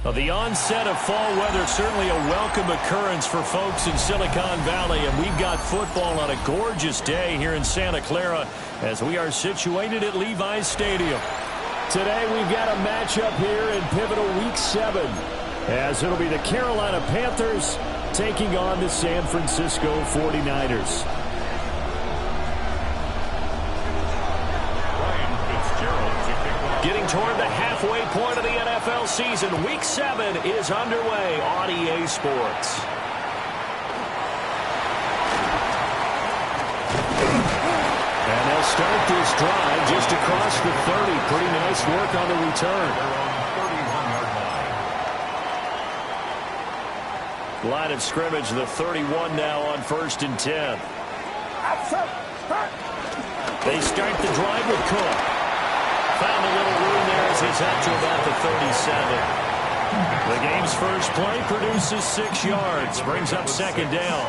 Well, the onset of fall weather is certainly a welcome occurrence for folks in Silicon Valley, and we've got football on a gorgeous day here in Santa Clara as we are situated at Levi's Stadium. Today we've got a matchup here in pivotal Week 7, as it'll be the Carolina Panthers taking on the San Francisco 49ers. Getting toward the halfway point of the NFL season, Week 7 is underway on EA Sports. And they'll start this drive just across the 30. Pretty nice work on the return. Line of scrimmage, the 31 now on 1st and 10. They start the drive with Cook. Found a little room there as he's up to about the 37. The game's first play produces 6 yards. Brings up 2nd down.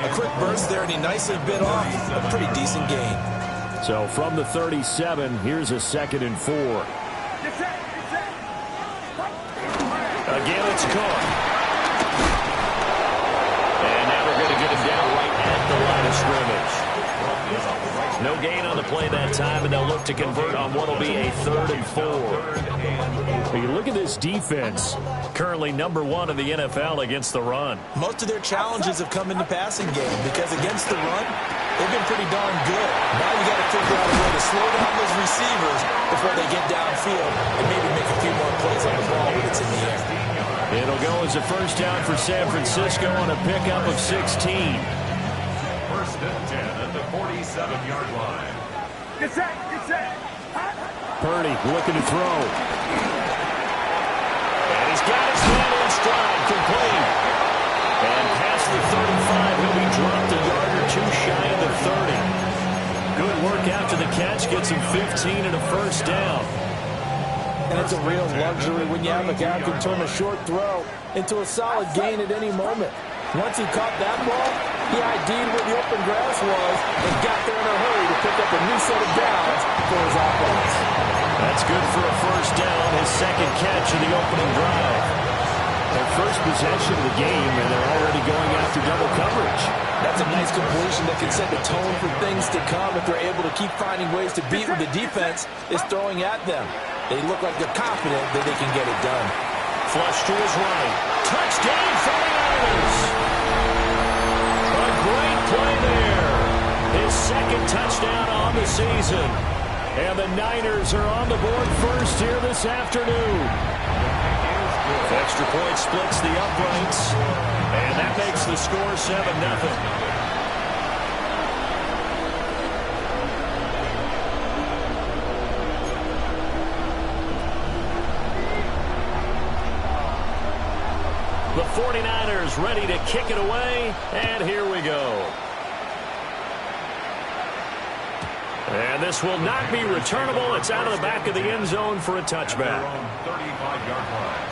A quick burst there, and he nicely bit off a pretty decent gain. So from the 37, here's a 2nd and 4. Again, it's Cook. And now they're going to get him down right at the line of scrimmage. No gain on the play that time, and they'll look to convert on what will be a 3rd and 4. You look at this defense, currently number 1 in the NFL against the run. Most of their challenges have come in the passing game because against the run, they've been pretty darn good. Now you got to figure out a way to slow down those receivers before they get downfield and maybe make a few more plays on the ball when it's in the air. It'll go as a 1st down for San Francisco on a pickup of 16. 1st and 10 at the 47-yard line. Get set, get set. Purdy looking to throw. And he's got his man in stride, complete. And past the 35, he'll be dropped a yard or 2 shy of the 30. Good work after the catch, gets him 15 and a 1st down. And it's a real luxury when you have a guy who can turn a short throw into a solid gain at any moment. Once he caught that ball, he ID'd where the open grass was and got there in a hurry to pick up a new set of downs for his offense. That's good for a 1st down, his 2nd catch of the opening drive. Their first possession of the game, and they're already going after double coverage. That's a nice completion that can set the tone for things to come if they're able to keep finding ways to beat what the defense is throwing at them. They look like they're confident that they can get it done. Flush to his right. Touchdown 49ers! A great play there. His 2nd touchdown on the season. And the Niners are on the board first here this afternoon. Extra point splits the uprights. And that makes the score 7-0. The 49ers ready to kick it away, and here we go. And this will not be returnable. It's out of the back of the end zone for a touchback. 35-yard line.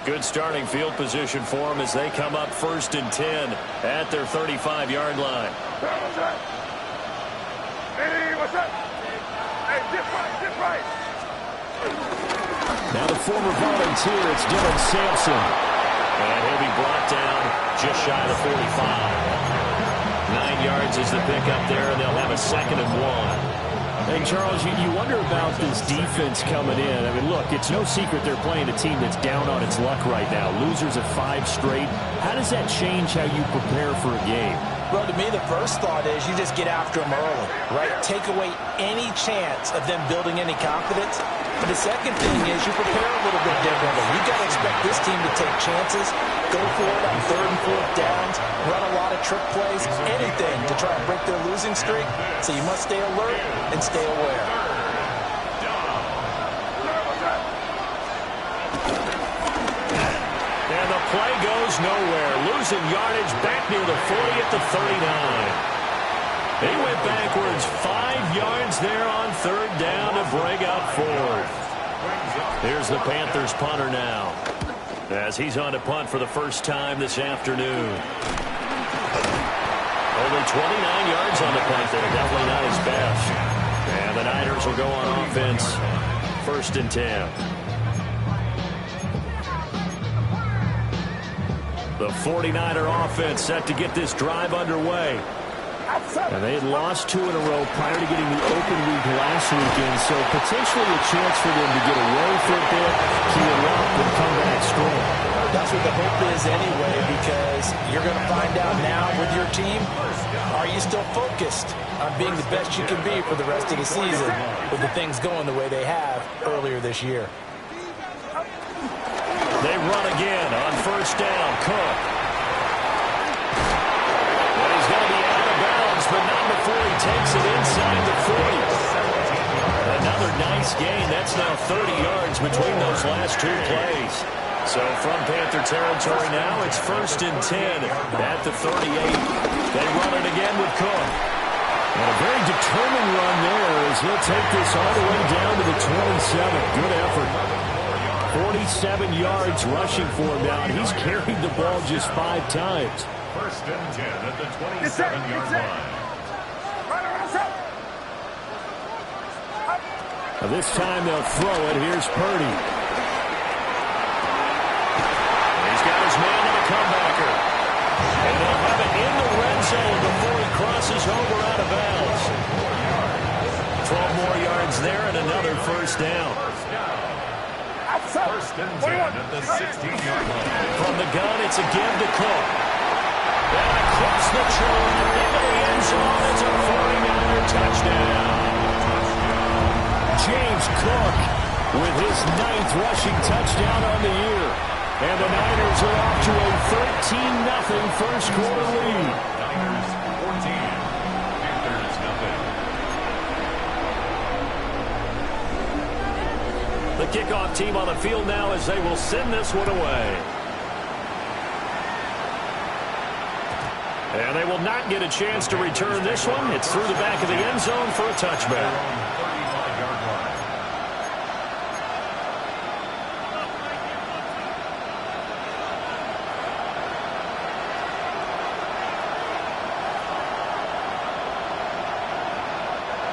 Good starting field position for them as they come up 1st and 10 at their 35-yard line. Hey, what's up? Hey, dip right. Now the former volunteer, it's Dylan Sampson. And he'll be brought down just shy of the 45. 9 yards is the pickup there, and they'll have a 2nd and 1. And, Charles, you wonder about this defense coming in. I mean, look, it's no secret they're playing a team that's down on its luck right now. Losers of 5 straight. How does that change how you prepare for a game? Well, to me, the first thought is you just get after them early, right? Take away any chance of them building any confidence. But the second thing is you prepare a little bit differently. You've got to expect this team to take chances, go for it on 3rd and 4th downs, run a lot of trick plays, anything to try and break their losing streak. So you must stay alert and stay aware. And the play goes nowhere. Losing yardage back near the 40 at the 39. They went backwards 5 yards there on 3rd down to bring up 4th. Here's the Panthers punter now, as he's on to punt for the first time this afternoon. Only 29 yards on the punt there. Definitely not his best. And the Niners will go on offense. 1st and 10. The 49er offense set to get this drive underway. And they had lost 2 in a row prior to getting the open week last weekend, so potentially a chance for them to get away for a bit, key it up, and come back strong. That's what the hope is anyway, because you're going to find out now with your team, are you still focused on being the best you can be for the rest of the season with the things going the way they have earlier this year? They run again on 1st down. Cook. And he's going to be out of bounds, but not before he takes it inside the 40. Another nice gain. That's now 30 yards between those last 2 plays. So from Panther territory now, it's 1st and 10 at the 38. They run it again with Cook. And a very determined run there as he'll take this all the way down to the 27. Good effort. 47 yards rushing for him now. He's carried the ball just 5 times. 1st and 10 at the 27-yard line. Now this time they'll throw it. Here's Purdy. He's got his man in the comebacker. And they'll have it in the red zone before he crosses over out of bounds. 12 more yards there and another 1st down. 1st and 10 at the 16-yard line. From the gun, it's a give to Cook. And across the shoulder into the end zone. It's a 49er touchdown. James Cook with his 9th rushing touchdown on the year. And the Niners are off to a 13-0 first quarter lead. Niners 14, Panthers nothing. The kickoff team on the field now as they will send this one away. And they will not get a chance to return this one. It's through the back of the end zone for a touchback. 35-yard line.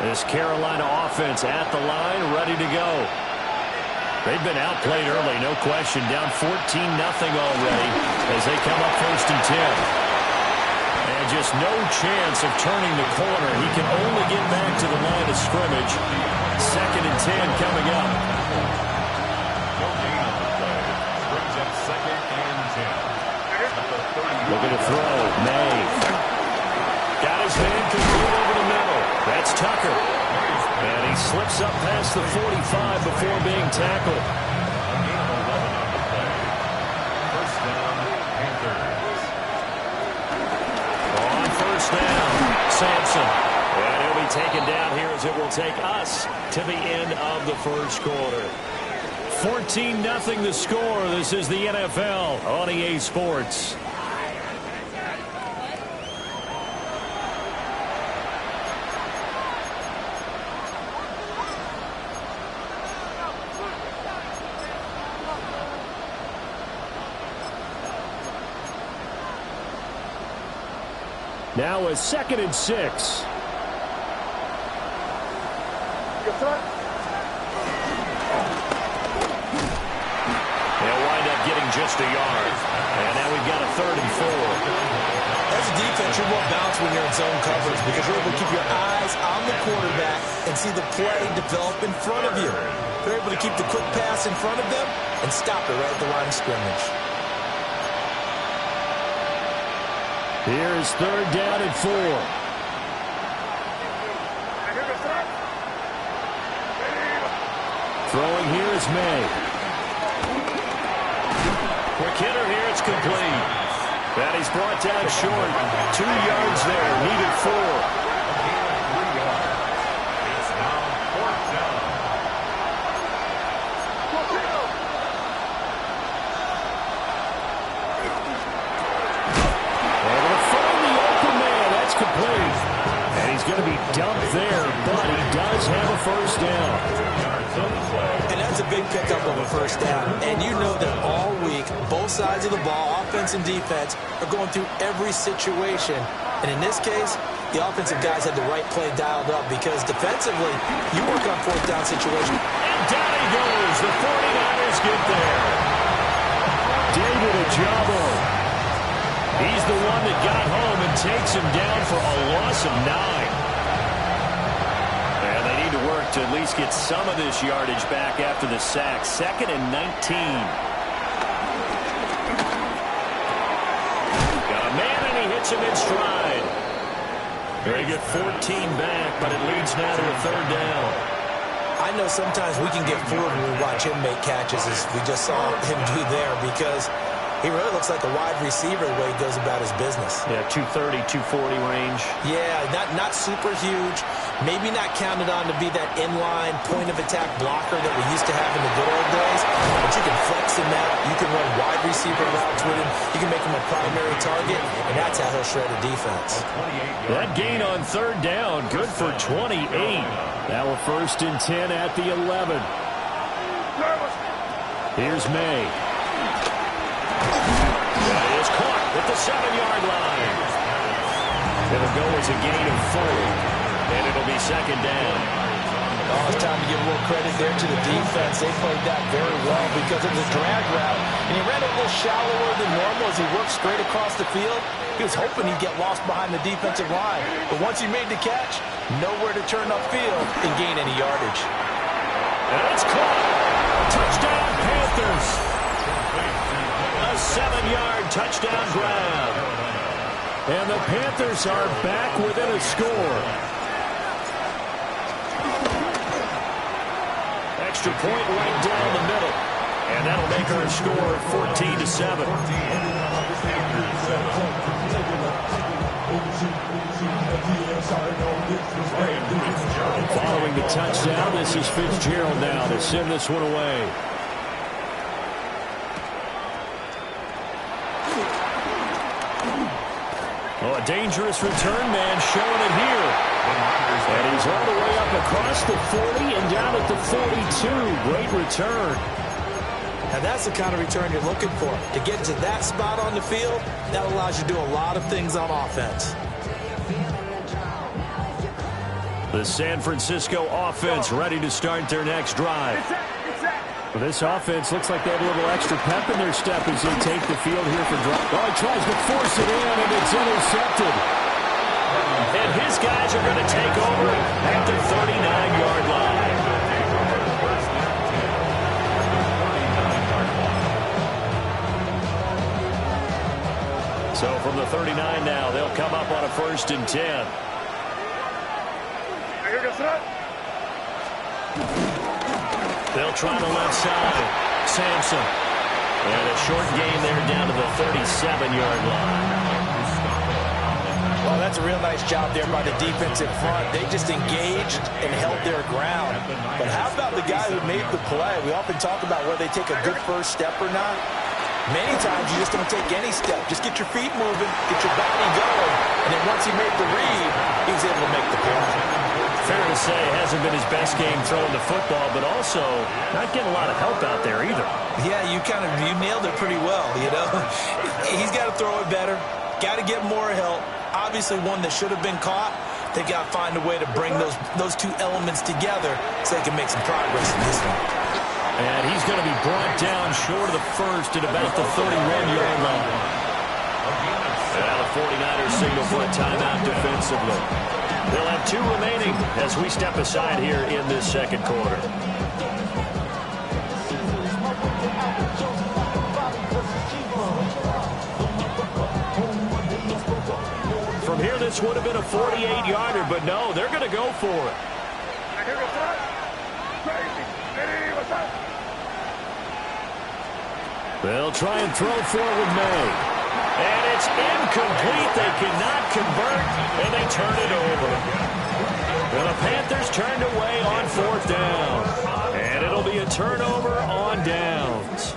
This Carolina offense at the line, ready to go. They've been outplayed early, no question. Down 14-0 already as they come up 1st and 10. And just no chance of turning the corner. He can only get back to the line of scrimmage. 2nd and 10 coming up. No gain on the play. Brings up 2nd and 10. Looking to throw. May. Got his man complete over the middle. That's Tucker. And he slips up past the 45 before being tackled. A gain of 11 on the play. 1st down, Panthers. On 1st down, Sampson. And he'll be taken down here as it will take us to the end of the first quarter. 14-0 the score. This is the NFL on EA Sports. Now a 2nd and 6. They'll wind up getting just a yard. And now we've got a 3rd and 4. As a defense, you're more balanced when you're in zone coverage because you're able to keep your eyes on the quarterback and see the play develop in front of you. They're able to keep the quick pass in front of them and stop it right at the line of scrimmage. Here's 3rd down and 4. Throwing here is May. Quick hitter here, it's complete. And he's brought down short. 2 yards there, needed 4. It's now 4th down. Able to find the open man. That's complete. And he's going to be dumped there, but he does have a 1st down. And that's a big pickup of a first down. And you know that all week, both sides of the ball, offense and defense, are going through every situation. And in this case, the offensive guys had the right play dialed up because defensively, you work on fourth down situation. And down he goes. The 49ers get there. David Ojabo. He's the one that got home and takes him down for a loss of 9. And they need to work to at least get some of this yardage back after the sack. 2nd and 19. Got a man and he hits him in stride. They get 14 back, but it leads now to a 3rd down. I know sometimes we can get fooled when we watch him make catches, as we just saw him do there, because he really looks like a wide receiver the way he goes about his business. Yeah, 230, 240 range. Yeah, not super huge. Maybe not counted on to be that inline point-of-attack blocker that we used to have in the good old days. But you can flex him out. You can run wide receiver routes with him. You can make him a primary target, and that's how he'll shred a defense. That gain on 3rd down, good for 28. Now a 1st and 10 at the 11. Here's May. That is caught at the 7-yard line. It'll go as a gain of 4. And it'll be 2nd down. Oh, it's time to give a little credit there to the defense. They played that very well because it was a drag route. And he ran a little shallower than normal as he worked straight across the field. He was hoping he'd get lost behind the defensive line. But once he made the catch, nowhere to turn upfield and gain any yardage. And it's caught. Touchdown, Panthers. A 7-yard touchdown grab. And the Panthers are back within a score. Extra point right down the middle. And that'll make our score 14-7. Following the touchdown, this is Fitzgerald now to send this one away. Oh, a dangerous return man showing it here. And he's all the way up across the 40 and down at the 42. Great return. And that's the kind of return you're looking for. To get to that spot on the field, that allows you to do a lot of things on offense. The San Francisco offense ready to start their next drive. Well, this offense looks like they have a little extra pep in their step as they take the field here for drive. Oh, he tries to force it in, and it's intercepted. And his guys are going to take over at the 39-yard line. So from the 39 now, they'll come up on a 1st and 10. They'll try the left side. Sampson. And a short gain there down to the 37-yard line. Well, that's a real nice job there by the defensive front. They just engaged and held their ground. But how about the guy who made the play? We often talk about whether they take a good first step or not. Many times you just don't take any step. Just get your feet moving, get your body going, and then once he made the read, he was able to make the play. Fair to say, it hasn't been his best game throwing the football, but also not getting a lot of help out there either. Yeah, you nailed it pretty well, you know. He's got to throw it better, got to get more help. Obviously one that should have been caught. They got to find a way to bring those two elements together so they can make some progress in this one. And he's going to be brought down short of the first at about the 31-yard line. And now the 49ers signal for a timeout defensively. They'll have 2 remaining as we step aside here in this second quarter. From here, this would have been a 48-yarder, but no, they're going to go for it. They'll try and throw for it with May. And it's incomplete. They cannot convert, and they turn it over. And the Panthers turned away on 4th down. And it'll be a turnover on downs.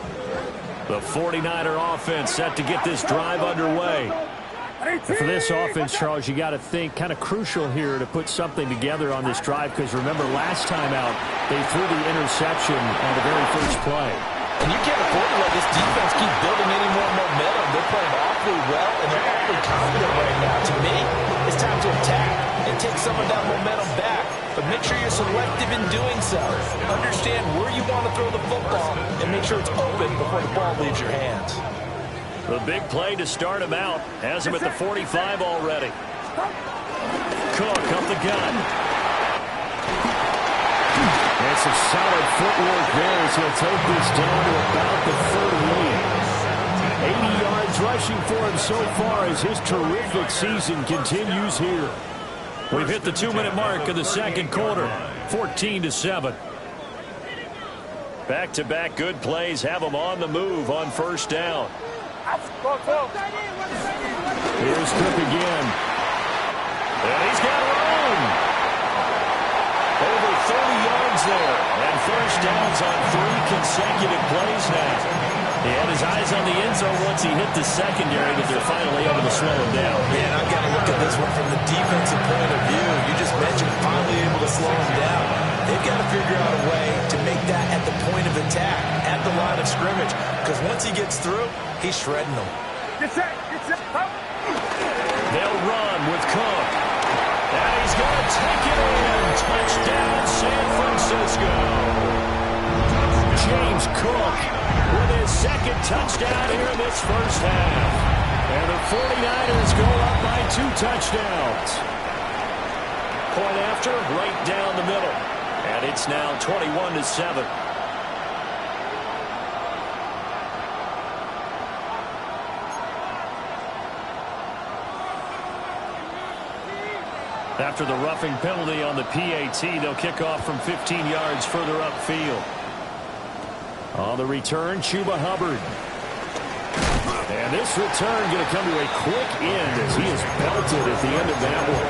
The 49er offense set to get this drive underway. For this offense, Charles, you got to think kind of crucial here to put something together on this drive, because remember last time out they threw the interception on the very first play. And you can't afford to let this defense keep building any more momentum. They're playing awfully well, and they're awfully confident right now. To me, it's time to attack and take some of that momentum back. But make sure you're selective in doing so. Understand where you want to throw the football, and make sure it's open before the ball leaves your hands. The big play to start him out has him at the 45 already. Cook up the gun. And some solid footwork there as he'll take this down to about the 38. 80 yards rushing for him so far as his terrific season continues here. We've hit the 2-minute mark of the second quarter. 14-7. Back-to-back good plays have him on the move on first down. Here's Cook again. And he's got room. Over 30 yards there. And first downs on 3 consecutive plays now. He had his eyes on the end zone once he hit the secondary, but they're finally able to slow him down. Man, I've got to look at this one from the defensive point of view. You just mentioned finally able to slow him down. They've got to figure out a way to make that at the point of attack, at the line of scrimmage, because once he gets through, he's shredding them. Get set. They'll run with Cook. And he's going to take it in. Touchdown, San Francisco. James Cook with his second touchdown here in this first half. And the 49ers go up by 2 touchdowns. Point after, right down the middle. And it's now 21-7. After the roughing penalty on the PAT, they'll kick off from 15 yards further upfield. On the return, Chuba Hubbard. And this return going to come to a quick end as he is belted at the end of that one.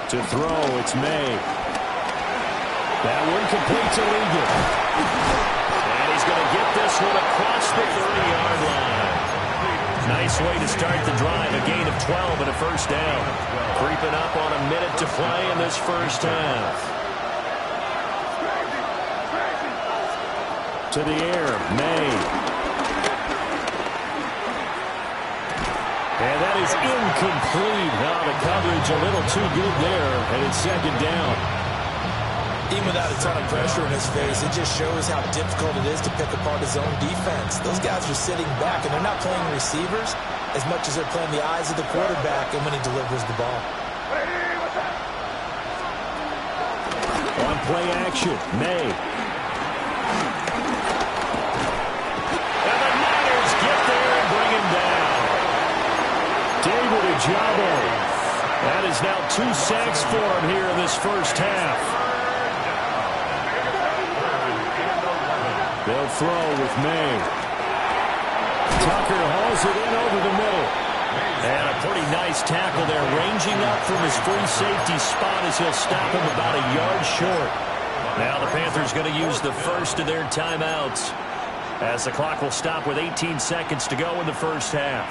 To throw, it's May. That one complete to Ligon. And he's going to get this one across the 30-yard line. Nice way to start the drive. A gain of 12 and a first down. Creeping up on a minute to play in this first half. To the air, May. And that is incomplete. Now the coverage a little too good there, and it's second down. Even without a ton of pressure in his face, it just shows how difficult it is to pick apart his own defense. Those guys are sitting back, and they're not playing receivers as much as they're playing the eyes of the quarterback and when he delivers the ball. On play action, May. And the Niners get there and bring him down. David Ojabo. That is now 2 sacks for him here in this first half. They'll throw with May. Tucker hauls it in over the middle. And a pretty nice tackle there, ranging up from his free safety spot as he'll stop him about a yard short. Now the Panthers going to use the first of their timeouts as the clock will stop with 18 seconds to go in the first half.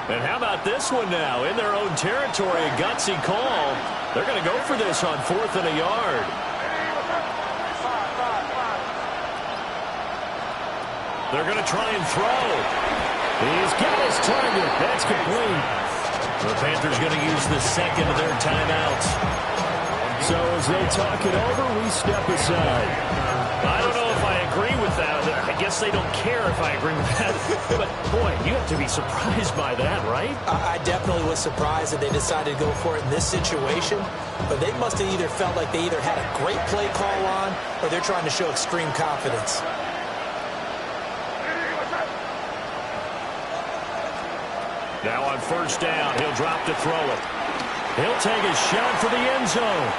And how about this one now? In their own territory, a gutsy call. They're going to go for this on 4th and a yard. They're going to try and throw. He's got his target. That's complete. The Panthers going to use the second of their timeouts. So as they talk it over, we step aside. I don't know if I agree with that. I guess they don't care if I agree with that. But, boy, you have to be surprised by that, right? I definitely was surprised that they decided to go for it in this situation. But they must have either felt like they either had a great play call on or they're trying to show extreme confidence. Now on first down, he'll drop to throw it. He'll take a shot for the end zone.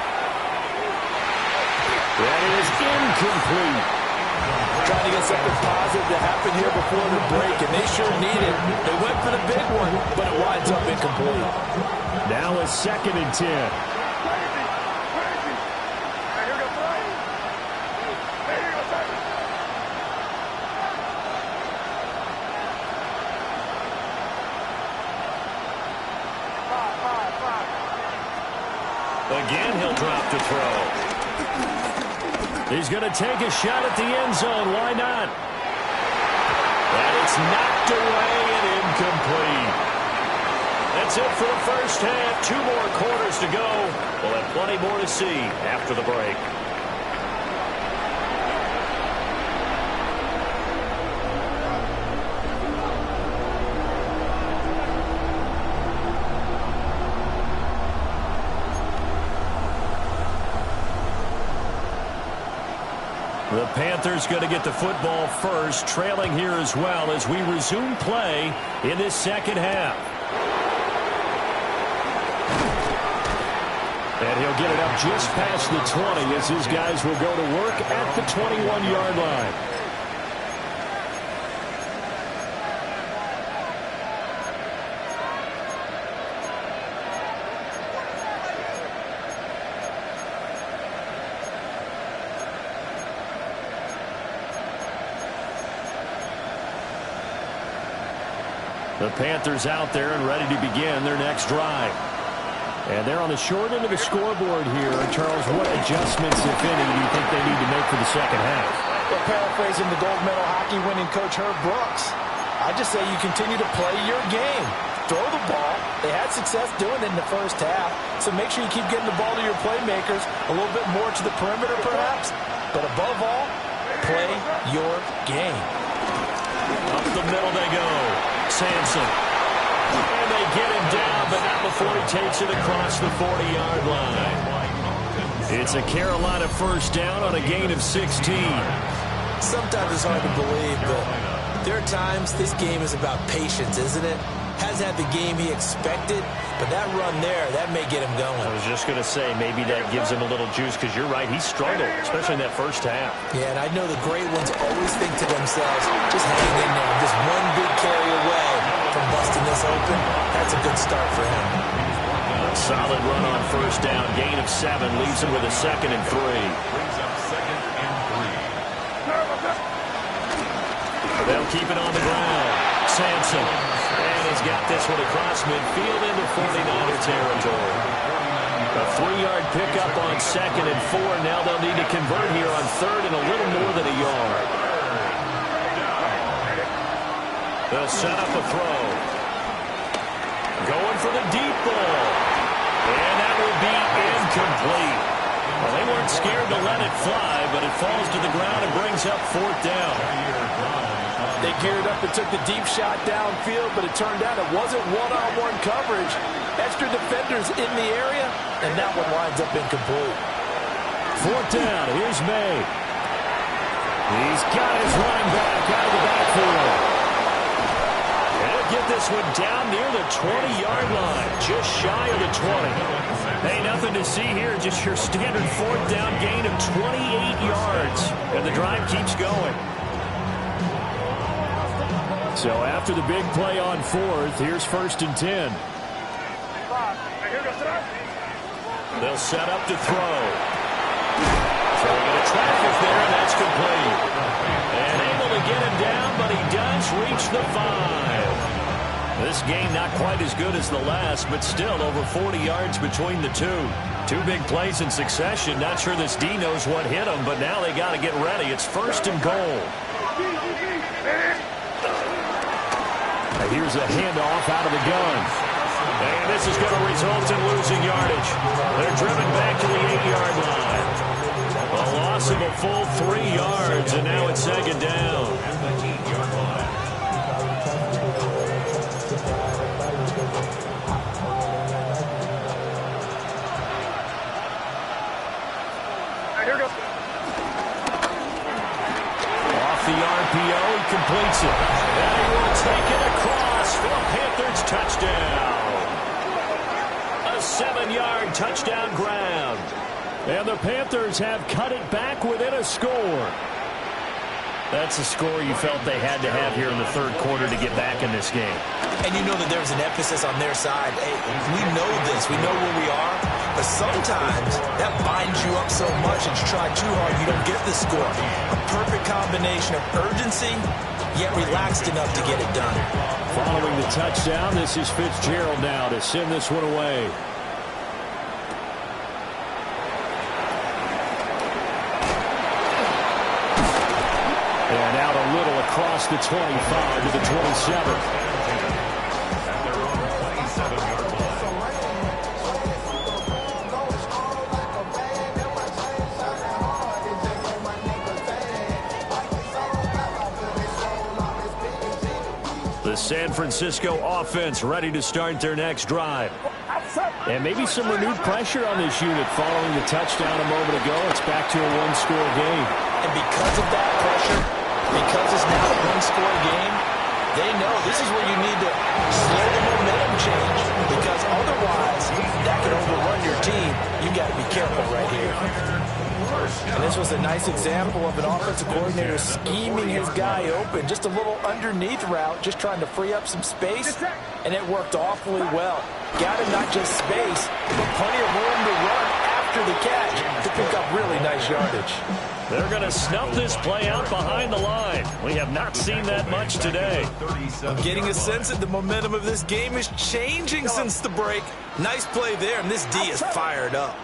That is incomplete. Trying to get something positive to happen here before the break, and they sure need it. They went for the big one, but it winds up incomplete. Now a 2nd and 10. Again, he'll drop to throw. He's going to take a shot at the end zone. Why not? And it's knocked away and incomplete. That's it for the first half. 2 more quarters to go. We'll have plenty more to see after the break. The Panthers going to get the football first, trailing here as well as we resume play in this second half. And he'll get it up just past the 20 as his guys will go to work at the 21-yard line. The Panthers out there and ready to begin their next drive. And they're on the short end of the scoreboard here. Charles, what adjustments, if any, do you think they need to make for the second half? Well, paraphrasing the gold medal hockey winning coach Herb Brooks, I just say you continue to play your game. Throw the ball. They had success doing it in the first half, so make sure you keep getting the ball to your playmakers, a little bit more to the perimeter perhaps, but above all, play your game. Up the middle they go. Sampson. And they get him down, but not before he takes it across the 40-yard line. It's a Carolina first down on a gain of 16. Sometimes it's hard to believe, but there are times this game is about patience, isn't it? Hasn't had the game he expected, but that run there, that may get him going. I was just going to say, maybe that gives him a little juice, because you're right, he struggled, especially in that first half. Yeah, and I know the great ones always think to themselves, just hang in there, just one big carry away from busting this open. That's a good start for him. A solid run on first down, gain of 7, leaves him with a 2nd and 3. They'll keep it on the ground. Sampson. And he's got this one across midfield into 49er territory. A 3-yard pickup on 2nd and 4. Now they'll need to convert here on 3rd and a little more than a yard. They'll set up a throw. Going for the deep ball. And that will be incomplete. Well, they weren't scared to let it fly, but it falls to the ground and brings up 4th down. They geared up and took the deep shot downfield, but it turned out it wasn't one-on-one coverage. Extra defenders in the area, and that one winds up incomplete. 4th down. Here's May. He's got his running back out of the backfield. And he'll get this one down near the 20-yard line, just shy of the 20. Hey, nothing to see here, just your standard 4th down gain of 28 yards. And the drive keeps going. So after the big play on 4th, here's 1st and 10. They'll set up to throw. Throwing into traffic there, and that's complete. And able to get him down, but he does reach the 5. This game not quite as good as the last, but still over 40 yards between the two. 2 big plays in succession. Not sure this D knows what hit him, but now they got to get ready. It's 1st and goal. Here's a handoff out of the gun. And this is going to result in losing yardage. They're driven back to the 8-yard line. A loss of a full 3 yards, and now it's 2nd down. Off the RPO, he completes it. And he will take it across for a Panthers touchdown. A 7-yard touchdown grab. And the Panthers have cut it back within a score. That's a score you felt they had to have here in the third quarter to get back in this game. And you know that there's an emphasis on their side. Hey, we know this. We know where we are. But sometimes that binds you up so much and you try too hard, you don't get the score. A perfect combination of urgency, yet relaxed enough to get it done. Following the touchdown, this is Fitzgerald now to send this one away. And out a little across the 25 to the 27. At their own 27-yard line. The San Francisco offense ready to start their next drive. And maybe some renewed pressure on this unit following the touchdown a moment ago. It's back to a one-score game. And because of that pressure, because it's now a one-score game, they know this is where you need to slow the momentum change, because otherwise that can overrun your team. You got to be careful right here. And this was a nice example of an offensive coordinator scheming his guy open. Just a little underneath route, just trying to free up some space, and it worked awfully well. Got him not just space, but plenty of room to run after the catch to pick up really nice yardage. They're going to snuff this play out behind the line. We have not seen that much today. I'm getting a sense that the momentum of this game is changing since the break. Nice play there, and this D is fired up.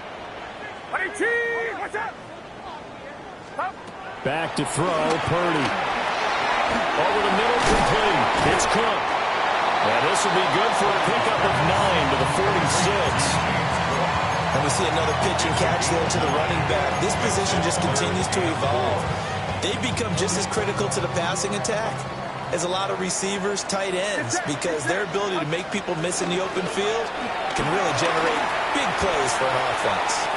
Back to throw, Purdy. Over the middle, complete. It's Cook. And this will be good for a pickup of 9 to the 46. And we see another pitch and catch there to the running back. This position just continues to evolve. They become just as critical to the passing attack as a lot of receivers, tight ends, because their ability to make people miss in the open field can really generate big plays for an offense.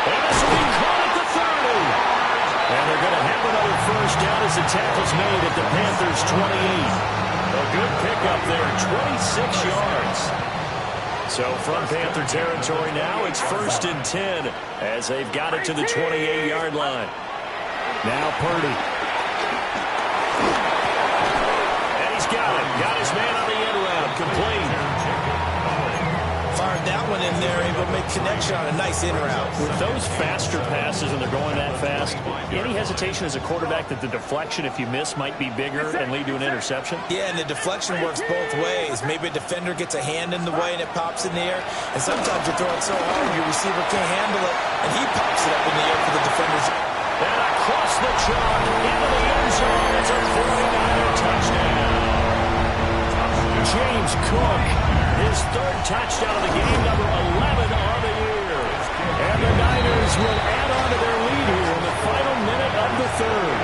And this will be caught at the 30. And they're going to have another first down as the tackle's made at the Panthers' 28. A good pickup there, 26 yards. So from Panther territory now, it's 1st and 10 as they've got it to the 28-yard line. Now Purdy. And he's got it. Got his man on the end route. Complete. Fired that one in there, able to make connection on a nice in route. With those faster passes and they're going that fast, any hesitation as a quarterback that the deflection, if you miss, might be bigger and lead to an interception? Yeah, and the deflection works both ways. Maybe a defender gets a hand in the way and it pops in the air, and sometimes you throw it so hard your receiver can't handle it, and he pops it up in the air for the defenders. And across the chalk, into the end zone, it's a 49er touchdown. James Cook, his 3rd touchdown of the game, number 11 on the year. And the Niners will add on to their lead here in the final minute of the 3rd.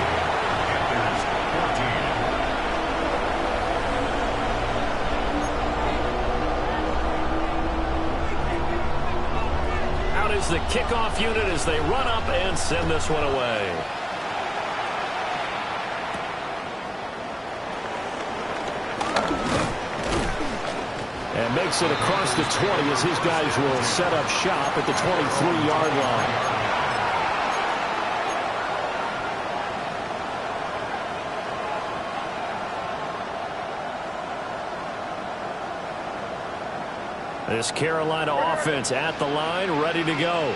Out is the kickoff unit as they run up and send this one away. And makes it across the 20 as his guys will set up shop at the 23-yard line. This Carolina offense at the line, ready to go.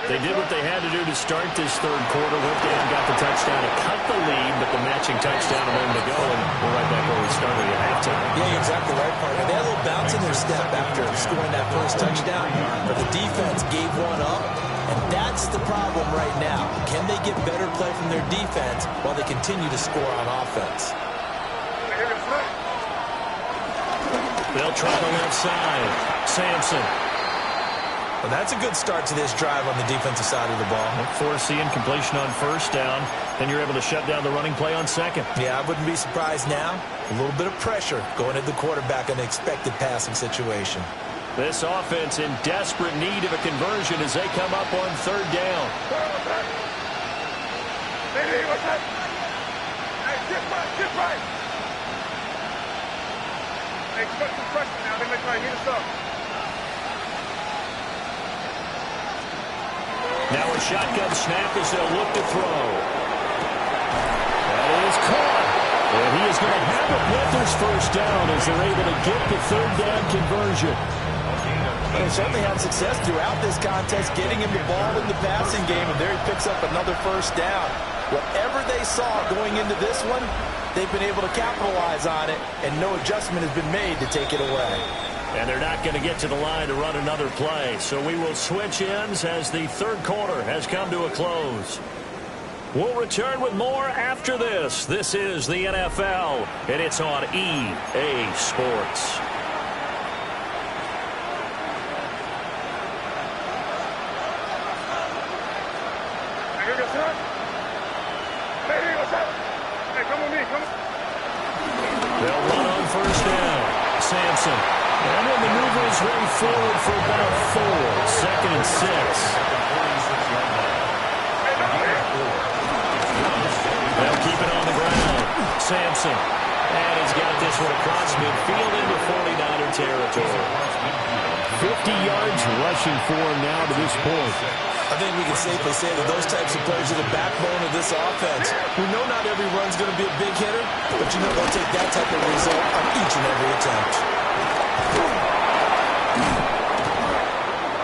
They did what they had to do to start this third quarter. Went down, got the touchdown to cut the lead, but the matching touchdown a moment ago, and we're right back where we started at halftime. Yeah, you're exactly right, partner. They had a little bounce in their step after scoring that first touchdown, but the defense gave one up, and that's the problem right now. Can they get better play from their defense while they continue to score on offense? They'll try the left side. Sampson. Well, that's a good start to this drive on the defensive side of the ball. Forcing completion on first down. Then you're able to shut down the running play on second. Yeah, I wouldn't be surprised now. A little bit of pressure going at the quarterback in an expected passing situation. This offense in desperate need of a conversion as they come up on 3rd down. Hey, what's that? Hey, just right. Hey, expect some pressure now. They may try to hit us up. Now a shotgun snap as they'll look to throw. That is caught. And he is going to have a Panthers first down as they're able to get the third down conversion. They certainly had success throughout this contest, getting him the ball in the passing game, and there he picks up another first down. Whatever they saw going into this one, they've been able to capitalize on it, and no adjustment has been made to take it away. And they're not going to get to the line to run another play. So we will switch ends as the third quarter has come to a close. We'll return with more after this. This is the NFL, and it's on EA Sports. They'll run on first down. Sampson. And he'll maneuver his way forward for about 4. Second and 6. They'll keep it on the ground. Sampson. And he's got this one across midfield into 49er territory. 50 yards rushing for him now to this point. I think we can safely say that those types of players are the backbone of this offense. We know not every run's going to be a big hitter, but you know they'll take that type of result on each and every attempt.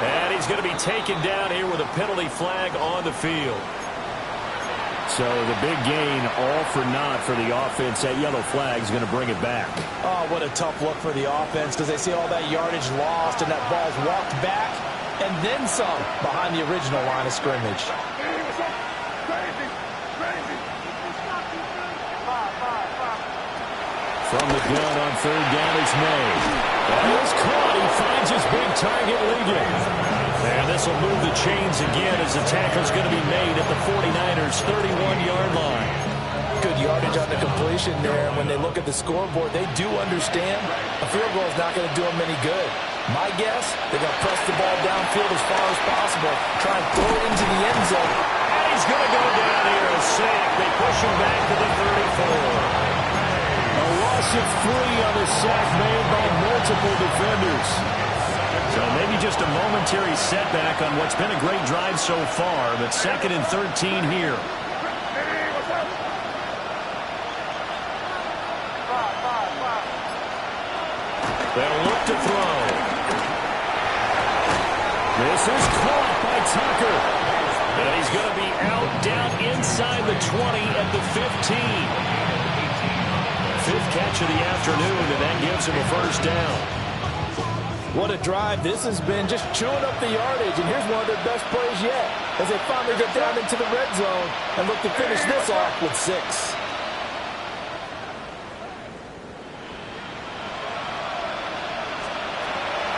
And he's going to be taken down here with a penalty flag on the field. So the big gain, all for naught for the offense. That yellow flag is going to bring it back. Oh, what a tough look for the offense because they see all that yardage lost and that ball's walked back and then some behind the original line of scrimmage. From the gun on third down is made. That is caught. He finds his big target Ligon. And this will move the chains again as the tackle's going to be made at the 49ers' 31-yard line. Good yardage on the completion there. When they look at the scoreboard, they do understand a field goal is not going to do them any good. My guess, they're going to press the ball downfield as far as possible, try and throw it into the end zone. And he's going to go down here, a sack. They push him back to the 34. A loss of 3 on the sack made by multiple defenders. So maybe just a momentary setback on what's been a great drive so far, but 2nd and 13 here. They'll look to throw. This is caught by Tucker. And he's going to be out down inside the 20 at the 15. 5th catch of the afternoon, and that gives him a first down. What a drive this has been, just chewing up the yardage. And here's one of their best plays yet as they finally get down into the red zone and look to finish this off with 6.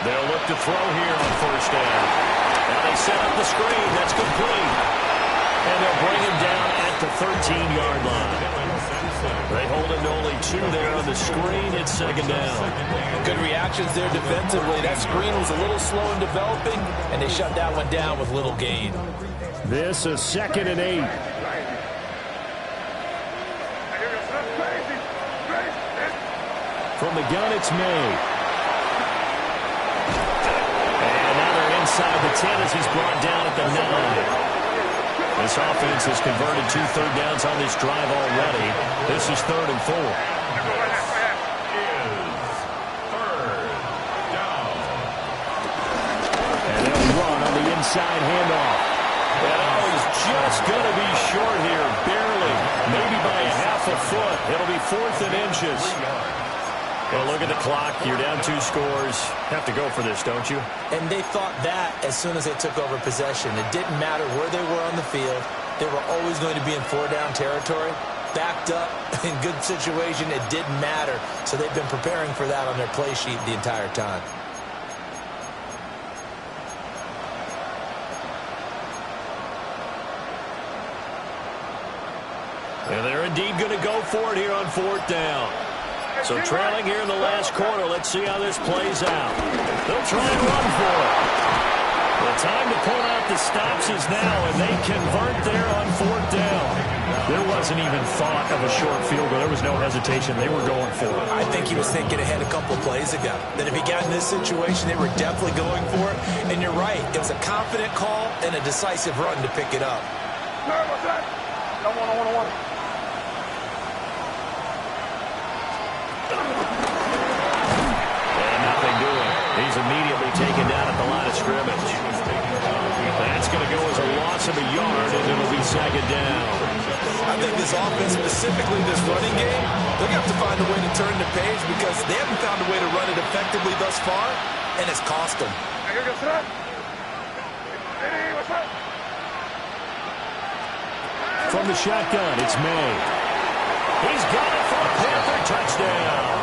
They'll look to throw here on first down. Now they set up the screen. That's complete. And they'll bring him down at the 13-yard line. They hold him to only 2 there on the screen. It's 2nd down. Good reactions there defensively. That screen was a little slow in developing, and they shut that one down with little gain. This is 2nd and 8. From the gun, it's May. And now they're inside the 10 as he's brought down at the 9. This offense has converted 2 third downs on this drive already. This is 3rd and 4. And they'll run on the inside handoff. And he's just going to be short here, barely, maybe by a half a foot. It'll be 4th and inches. Well, look at the clock. You're down 2 scores. Have to go for this, don't you? And they thought that as soon as they took over possession. It didn't matter where they were on the field. They were always going to be in 4-down territory. Backed up, in good situation, it didn't matter. So they've been preparing for that on their play sheet the entire time. And they're indeed going to go for it here on 4th down. So trailing here in the last quarter. Let's see how this plays out. They'll try and run for it. The time to pull out the stops is now, and they convert there on 4th down. There wasn't even thought of a short field goal. There was no hesitation. They were going for it. I think he was thinking ahead a couple of plays ago. That if he got in this situation, they were definitely going for it. And you're right. It was a confident call and a decisive run to pick it up. What's that? No one. And nothing doing. He's immediately taken down at the line of scrimmage. That's going to go as a loss of a yard, and it'll be second down. I think this offense, specifically this running game, they're going to have to find a way to turn the page because they haven't found a way to run it effectively thus far, and it's cost them. What's that? Hey, what's that? From the shotgun, it's May. He's got it for a Panther touchdown.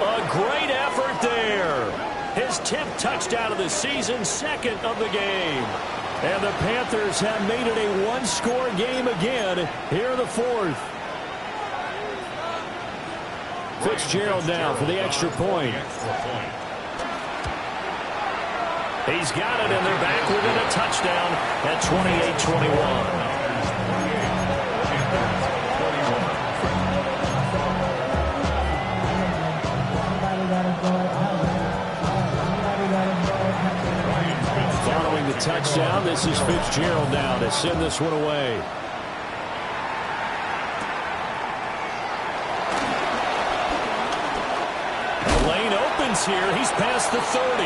A great effort there. His 10th touchdown of the season, second of the game. And the Panthers have made it a one-score game again here in the fourth. Fitzgerald now for the extra point. He's got it, and they're back within a touchdown at 28-21. Following the touchdown, this is Fitzgerald now to send this one away. The lane opens here. He's past the 30.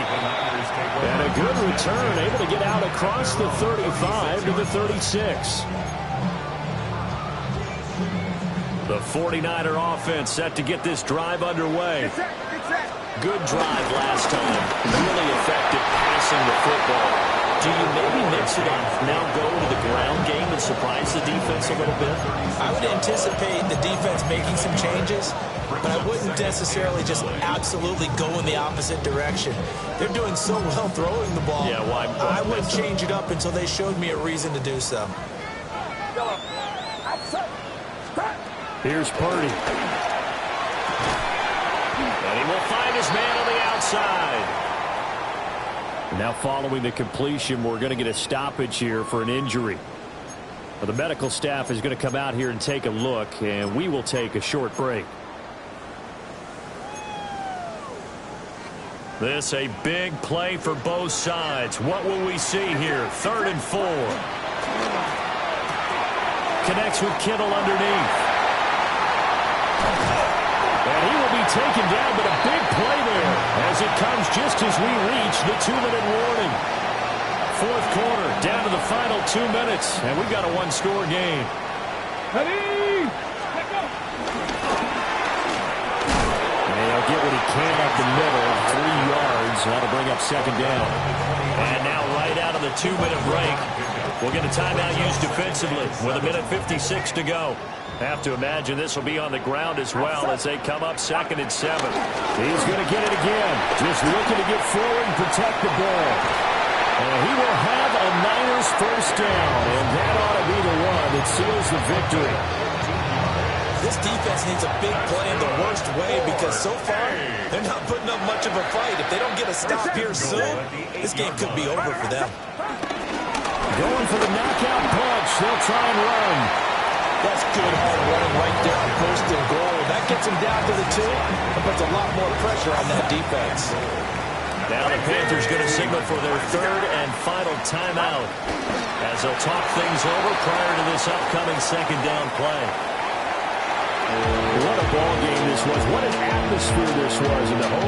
And a good return, able to get out across the 35 to the 36. The 49er offense set to get this drive underway. Good drive last time. Really effective passing the football. Do you maybe mix it up, now go to the ground game and surprise the defense a little bit? I would anticipate the defense making some changes, but I wouldn't necessarily just absolutely go in the opposite direction. They're doing so well throwing the ball. Yeah, why I wouldn't change it up until they showed me a reason to do so. Here's Purdy. And he will find his man on the outside. Now following the completion, we're going to get a stoppage here for an injury. Well, the medical staff is going to come out here and take a look, and we will take a short break. This a big play for both sides. What will we see here? 3rd and 4. Connects with Kittle underneath. And he will be taken down, but a big play there as it comes just as we reach the 2-minute warning. Fourth quarter, down to the final 2 minutes, and we've got a one-score game. Ready? Let go. And he'll get what he can up the middle, 3 yards. That'll bring up second down. And now right out of the 2-minute break, we'll get a timeout used defensively with 1:56 to go. Have to imagine this will be on the ground as well as they come up 2nd and 7. He's going to get it again. Just looking to get forward and protect the ball. And he will have a Niners first down. And that ought to be the one that seals the victory. This defense needs a big play in the worst way because so far they're not putting up much of a fight. If they don't get a stop here soon, this game could be over for them. Going for the knockout punch. They'll try and run. That's good hard running right there on first and goal. That gets him down to the 2 and puts a lot more pressure on that defense. Now the Panthers going to signal for their 3rd and final timeout as they'll talk things over prior to this upcoming second down play. What a ball game this was. What an atmosphere this was in the home